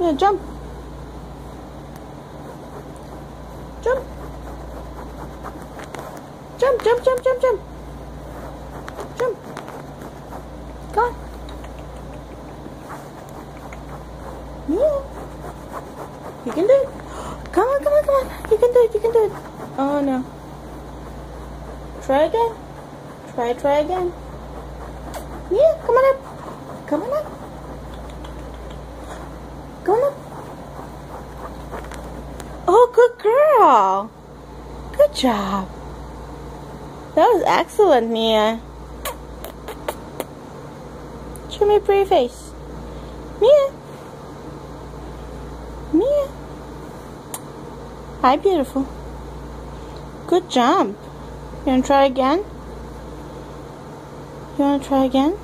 Yeah, jump. Jump. Jump, jump, jump, jump, jump. Jump. Come on. Yeah. You can do it. Come on, come on, come on. You can do it, you can do it. Oh no. Try again. Try again. Yeah, come on up. Come on up. Come on up. Oh, good girl. Good job. That was excellent, Mia. Show me a pretty face. Mia. Mia. Hi, beautiful. Good jump. You wanna try again? You wanna try again?